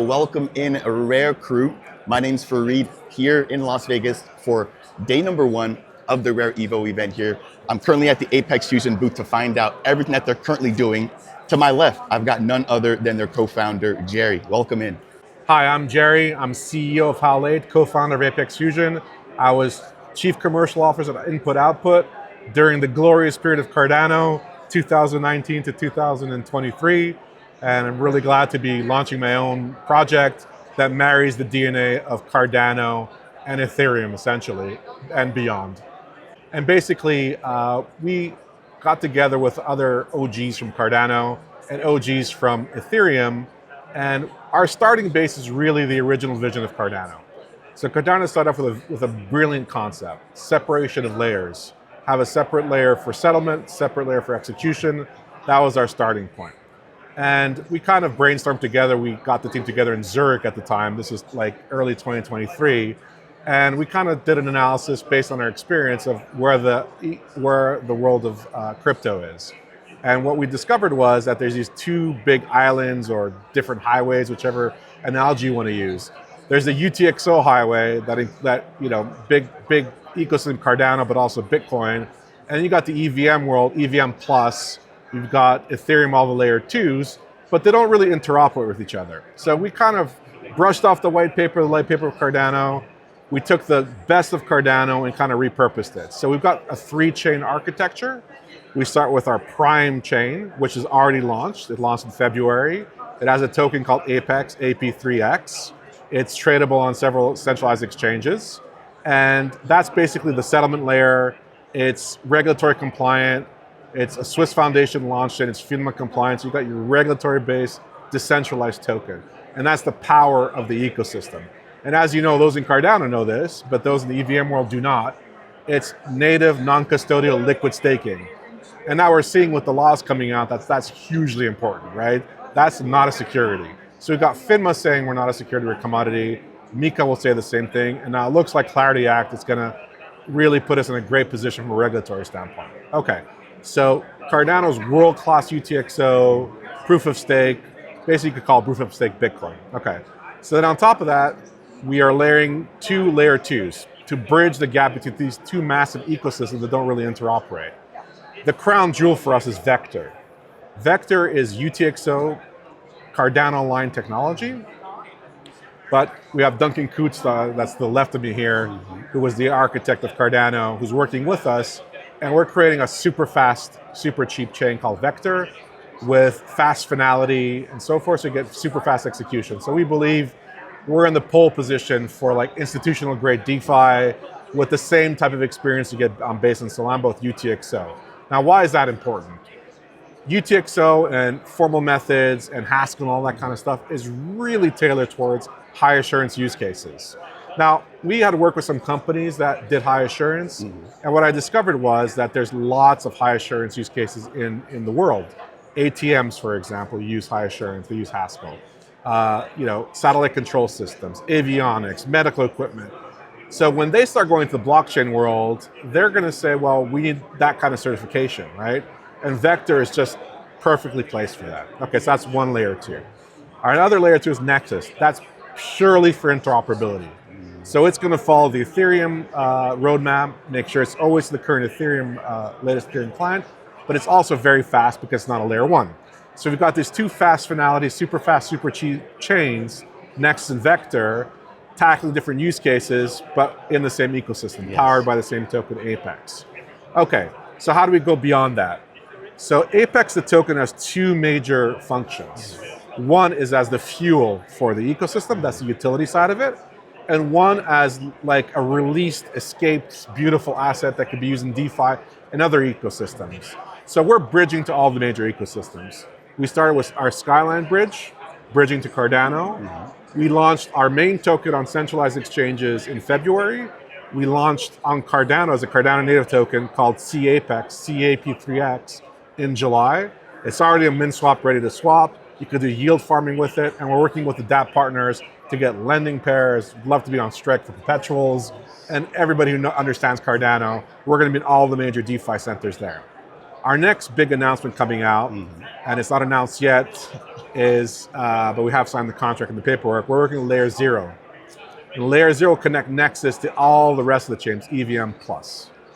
welcome in a Rare crew. My name's Farid here in Las Vegas for day number 1 of the Rare Evo event here. I'm currently at the Apex Fusion booth to find out everything that they're currently doing. To my left, I've got none other than their co-founder, Jerry. Welcome in. Hi, I'm Jerry. I'm CEO of Farid, co-founder of Apex Fusion. I was Chief Commercial Officer at Input Output during the glorious period of Cardano, 2019 to 2023. And I'm really glad to be launching my own project that marries the DNA of Cardano and Ethereum, essentially, and beyond. And basically, we got together with other OGs from Cardano and OGs from Ethereum, and our starting base is really the original vision of Cardano. So Cardano started off with a brilliant concept: separation of layers. Have a separate layer for settlement, separate layer for execution. That was our starting point. And we kind of brainstormed together. We got the team together in Zurich at the time. This is like early 2023. And we kind of did an analysis based on our experience of where the world of crypto is. And what we discovered was that there's these two big islands or different highways, whichever analogy you want to use. There's the UTXO highway that big ecosystem Cardano, but also Bitcoin. And then you got the EVM world, EVM plus. You've got Ethereum, all the layer 2s, but they don't really interoperate with each other. So we kind of brushed off the white paper of Cardano. We took the best of Cardano and kind of repurposed it. So we've got a 3-chain architecture. We start with our Prime chain, which is already launched. It launched in February. It has a token called Apex, AP3X. It's tradable on several centralized exchanges. And that's basically the settlement layer. It's regulatory compliant. It's a Swiss Foundation launched and it's FINMA compliant. So you've got your regulatory-based decentralized token. And that's the power of the ecosystem. And as you know, those in Cardano know this, but those in the EVM world do not. It's native, non-custodial liquid staking. And now we're seeing with the laws coming out, that's hugely important, right? That's not a security. So we've got FINMA saying we're not a security, we're a commodity. MiCA will say the same thing. And now it looks like Clarity Act is going to really put us in a great position from a regulatory standpoint. Okay, so Cardano's world-class UTXO, proof of stake, basically you could call proof of stake Bitcoin. Okay, so then on top of that, we are layering 2 layer 2s to bridge the gap between these 2 massive ecosystems that don't really interoperate. The crown jewel for us is Vector. Vector is UTXO Cardano line technology, but we have Duncan Coutts, that's the left of me here, who was the architect of Cardano, who's working with us, and we're creating a super fast, super cheap chain called Vector with fast finality and so forth, so you get super fast execution. So we believe we're in the pole position for like institutional grade DeFi with the same type of experience you get based on Solana with UTXO. Now, why is that important? UTXO and formal methods and Haskell and all that kind of stuff is really tailored towards high assurance use cases. Now, we had to work with some companies that did high assurance, and what I discovered was that there's lots of high assurance use cases in the world. ATMs, for example, use high assurance, they use Haskell. Satellite control systems, avionics, medical equipment. So when they start going to the blockchain world, they're going to say, well, we need that kind of certification, right? And Vector is just perfectly placed for that. Okay, so that's one layer 2. Our other layer 2 is Nexus. That's purely for interoperability. So it's going to follow the Ethereum roadmap, make sure it's always the current Ethereum, latest Ethereum client, but it's also very fast because it's not a layer 1. So we've got these 2 fast finalities, super fast, super cheap chains, Nexus and Vector, tackling different use cases, but in the same ecosystem, powered by the same token, Apex. Okay, so how do we go beyond that? So Apex, the token, has 2 major functions. One is as the fuel for the ecosystem, that's the utility side of it, and one as like a released, escaped, beautiful asset that could be used in DeFi and other ecosystems. So we're bridging to all the major ecosystems. We started with our Skyline bridge, bridging to Cardano. We launched our main token on centralized exchanges in February. We launched on Cardano as a Cardano native token called CAPEX, CAP3X, in July. It's already a min swap ready to swap. You could do yield farming with it, and we're working with the DApp partners to get lending pairs. We'd love to be on Strike for perpetuals, and everybody who understands Cardano, we're going to be in all the major DeFi centers there. Our next big announcement coming out, and it's not announced yet, is, but we have signed the contract and the paperwork, we're working with Layer 0. And Layer 0 will connect Nexus to all the rest of the chains, EVM+,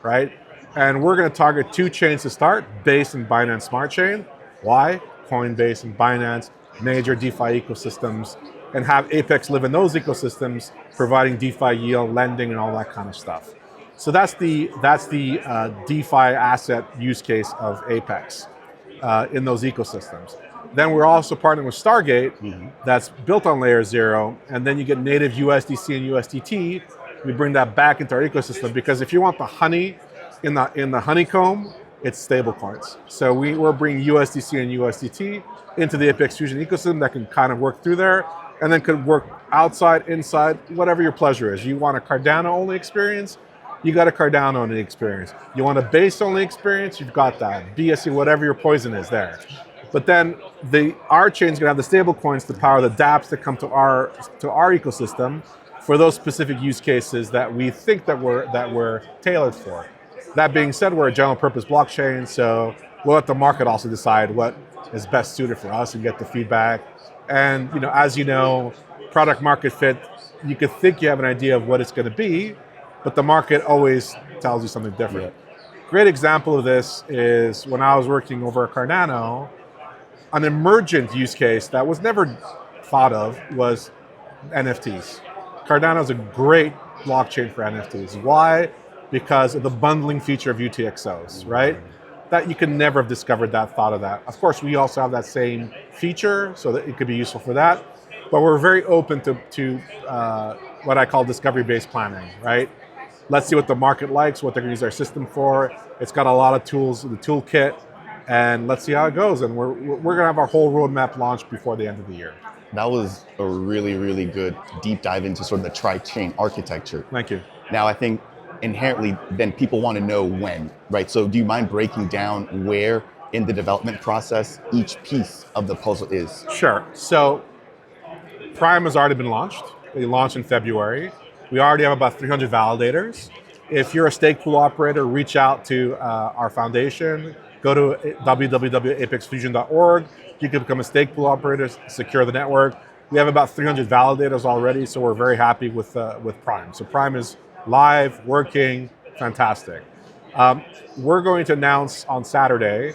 right? And we're going to target 2 chains to start, Base and Binance Smart Chain. Why? Coinbase and Binance, major DeFi ecosystems, and have Apex live in those ecosystems, providing DeFi yield, lending, and all that kind of stuff. So that's the DeFi asset use case of Apex in those ecosystems. Then we're also partnering with Stargate, that's built on Layer 0, and then you get native USDC and USDT. We bring that back into our ecosystem, because if you want the honey in the honeycomb, it's stablecoins. So we're bringing USDC and USDT into the Apex Fusion ecosystem that can kind of work through there, and then could work outside, inside, whatever your pleasure is. You want a Cardano-only experience, you got a Cardano-only experience. You want a Base-only experience, you've got that. BSC, whatever your poison is there. But then our chain's gonna have the stable coins to power the dApps that come to our ecosystem for those specific use cases that we think that we're tailored for. That being said, we're a general purpose blockchain, so we'll let the market also decide what is best suited for us and get the feedback. And as you know, product market fit, you could think you have an idea of what it's gonna be, but the market always tells you something different. Great example of this is when I was working over at Cardano, an emergent use case that was never thought of was NFTs. Cardano is a great blockchain for NFTs. Why? Because of the bundling feature of UTXOs, right? That you could never have discovered that, thought of that. Of course, we also have that same feature, so that it could be useful for that. But we're very open to what I call discovery-based planning, right? Let's see what the market likes, what they're going to use our system for. It's got a lot of tools in the toolkit, and let's see how it goes. And we're going to have our whole roadmap launched before the end of the year. That was a really, really good deep dive into sort of the tri-chain architecture. Thank you. Now, I think inherently then people want to know when, right? So do you mind breaking down where in the development process each piece of the puzzle is? Sure. So Prime has already been launched. We launched in February. We already have about 300 validators. If you're a stake pool operator, reach out to our foundation. Go to www.apexfusion.org. You can become a stake pool operator, secure the network. We have about 300 validators already, so we're very happy with Prime. So Prime is live, working, fantastic. We're going to announce on Saturday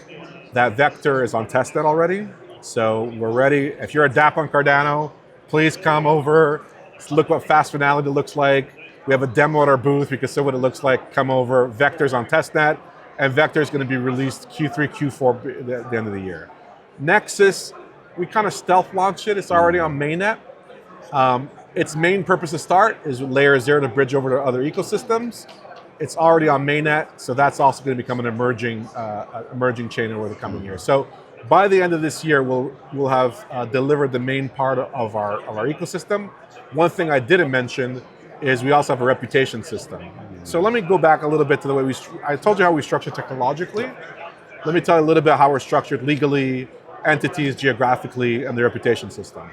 that Vector is on testnet already. So we're ready. If you're a dApp on Cardano, please come over. Let's look what fast finality looks like. We have a demo at our booth. We can see what it looks like. Come over. Vector's on testnet, and Vector is going to be released Q3, Q4 at the end of the year. Nexus, we kind of stealth launched it. It's already on mainnet. Its main purpose to start is Layer 0 to bridge over to other ecosystems. It's already on mainnet, so that's also going to become an emerging chain over the coming years. So by the end of this year, we'll have delivered the main part of our ecosystem. One thing I didn't mention is we also have a reputation system. So let me go back a little bit to the way I told you how we structure technologically. Let me tell you a little bit how we're structured legally, entities, geographically, and the reputation system.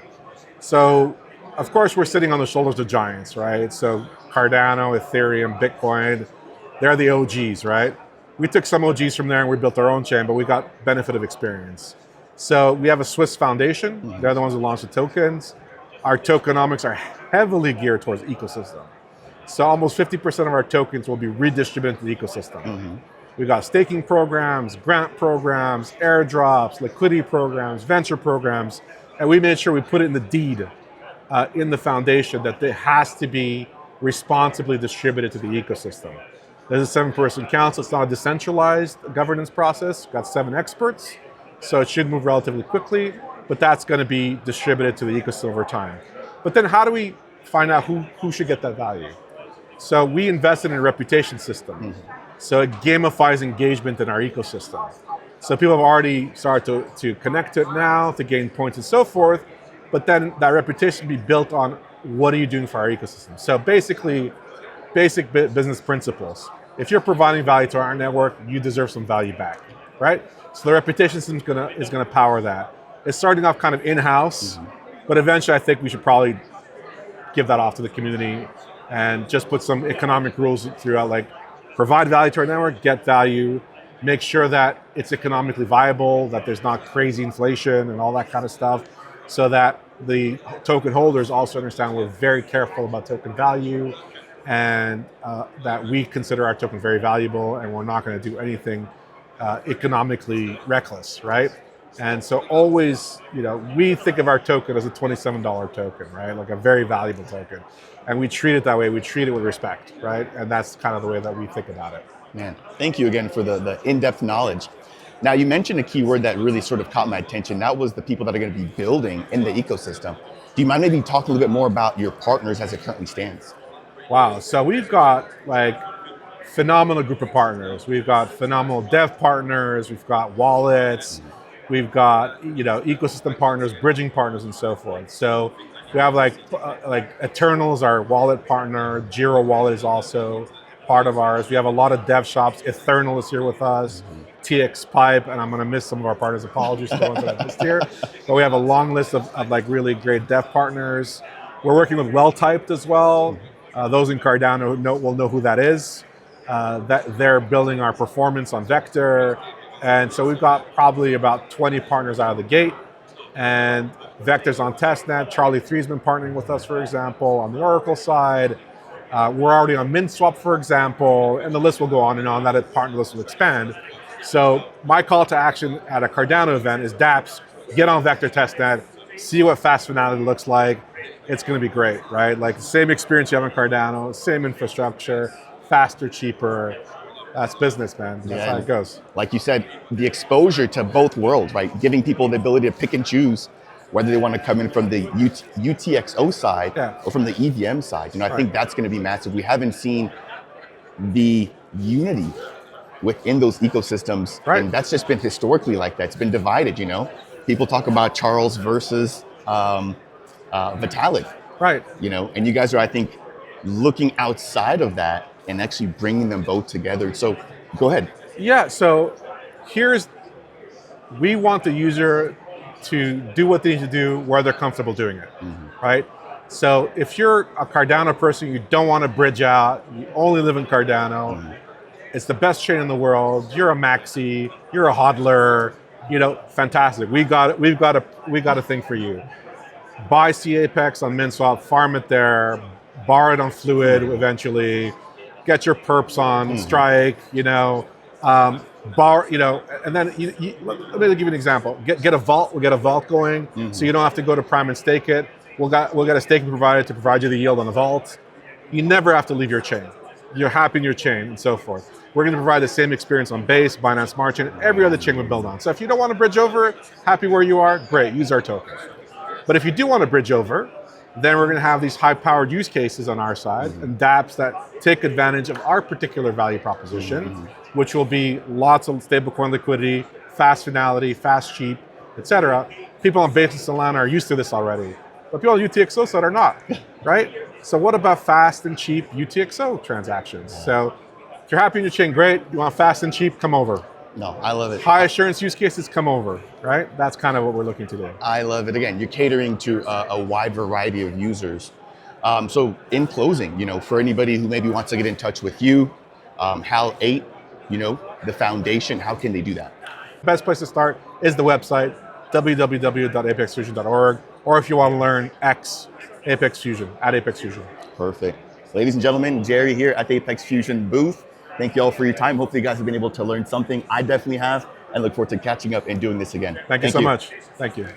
So, of course, we're sitting on the shoulders of giants, right? So Cardano, Ethereum, Bitcoin, they're the OGs, right? We took some OGs from there and we built our own chain, but we got benefit of experience. So we have a Swiss foundation. They're the ones who launched the tokens. Our tokenomics are heavily geared towards ecosystem. So almost 50% of our tokens will be redistributed to the ecosystem. We've got staking programs, grant programs, airdrops, liquidity programs, venture programs, and we made sure we put it in the deed in the foundation that it has to be responsibly distributed to the ecosystem. There's a 7-person council. It's not a decentralized governance process. We've got 7 experts, so it should move relatively quickly, but that's going to be distributed to the ecosystem over time. But then how do we find out who should get that value? So we invested in a reputation system. So it gamifies engagement in our ecosystem. So people have already started to connect to it now, to gain points and so forth, but then that reputation will be built on what are you doing for our ecosystem. So basically, basic business principles. If you're providing value to our network, you deserve some value back, right? So the reputation system is gonna power that. It's starting off kind of in-house, but eventually I think we should probably give that off to the community and just put some economic rules throughout, like provide value to our network, get value, make sure that it's economically viable, that there's not crazy inflation and all that kind of stuff, so that the token holders also understand we're very careful about token value, and that we consider our token very valuable, and we're not going to do anything economically reckless, right? And so always, we think of our token as a $27 token, right? Like a very valuable token. And we treat it that way. We treat it with respect, right? And that's kind of the way that we think about it. Man, thank you again for the in-depth knowledge. Now, you mentioned a key word that really sort of caught my attention. That was the people that are going to be building in the ecosystem. Do you mind maybe talking a little bit more about your partners as it currently stands? Wow. So we've got phenomenal group of partners. We've got phenomenal dev partners. We've got wallets. We've got ecosystem partners, bridging partners, and so forth. So we have like Eternal is our wallet partner. Giro Wallet is also part of ours. We have a lot of dev shops. Eternal is here with us. TX Pipe, and I'm going to miss some of our partners. Apologies to the ones that I missed here. But we have a long list of really great dev partners. We're working with Well-Typed as well. Those in Cardano will know who that is. That they're building our performance on Vector. And so we've got probably about 20 partners out of the gate. And Vector's on testnet. Charlie 3's been partnering with us, for example, on the Oracle side. We're already on MinSwap, for example, and the list will go on and on. That partner list will expand. So my call to action at a Cardano event is dApps, get on Vector testnet, see what fast finality looks like. It's going to be great, right? Like the same experience you have on Cardano, same infrastructure, faster, cheaper. That's business, man. That's how it goes. Like you said, the exposure to both worlds, right? Giving people the ability to pick and choose whether they want to come in from the UTXO side or from the EVM side. I think that's going to be massive. We haven't seen the unity within those ecosystems, and that's just been historically like that. It's been divided. People talk about Charles versus Vitalik, right? And you guys are, I think, looking outside of that and actually bringing them both together. So go ahead. Yeah, so we want the user to do what they need to do where they're comfortable doing it, right? So if you're a Cardano person, you don't want to bridge out, you only live in Cardano, it's the best chain in the world, you're a maxi, you're a hodler, fantastic. We've got a thing for you. Buy CApex on MinSwap, farm it there, borrow it on Fluid eventually, get your perps on Strike, and then let me give you an example. Get a vault. We'll get a vault going, so you don't have to go to Prime and stake it. We'll get a staking provider to provide you the yield on the vault. You never have to leave your chain. You're happy in your chain and so forth. We're going to provide the same experience on Base, Binance Smart Chain, and every other chain we build on. So if you don't want to bridge over, happy where you are, great, use our token. But if you do want to bridge over, then we're going to have these high-powered use cases on our side and dApps that take advantage of our particular value proposition, which will be lots of stablecoin liquidity, fast finality, fast, cheap, etc. People on Base and Solana are used to this already, but people on UTXO side are not, right? So what about fast and cheap UTXO transactions? So if you're happy in your chain, great. You want fast and cheap, come over. No, I love it. High assurance use cases, come over, right? That's kind of what we're looking to do. I love it. Again, you're catering to a wide variety of users. So in closing, for anybody who maybe wants to get in touch with you, HAL 8, the foundation, how can they do that? Best place to start is the website, www.apexfusion.org, or if you want to learn X, Apex Fusion, at Apex Fusion. Perfect. Ladies and gentlemen, Jerry here at the Apex Fusion booth. Thank you all for your time. Hopefully you guys have been able to learn something. I definitely have, and look forward to catching up and doing this again. Thank you so much. Thank you.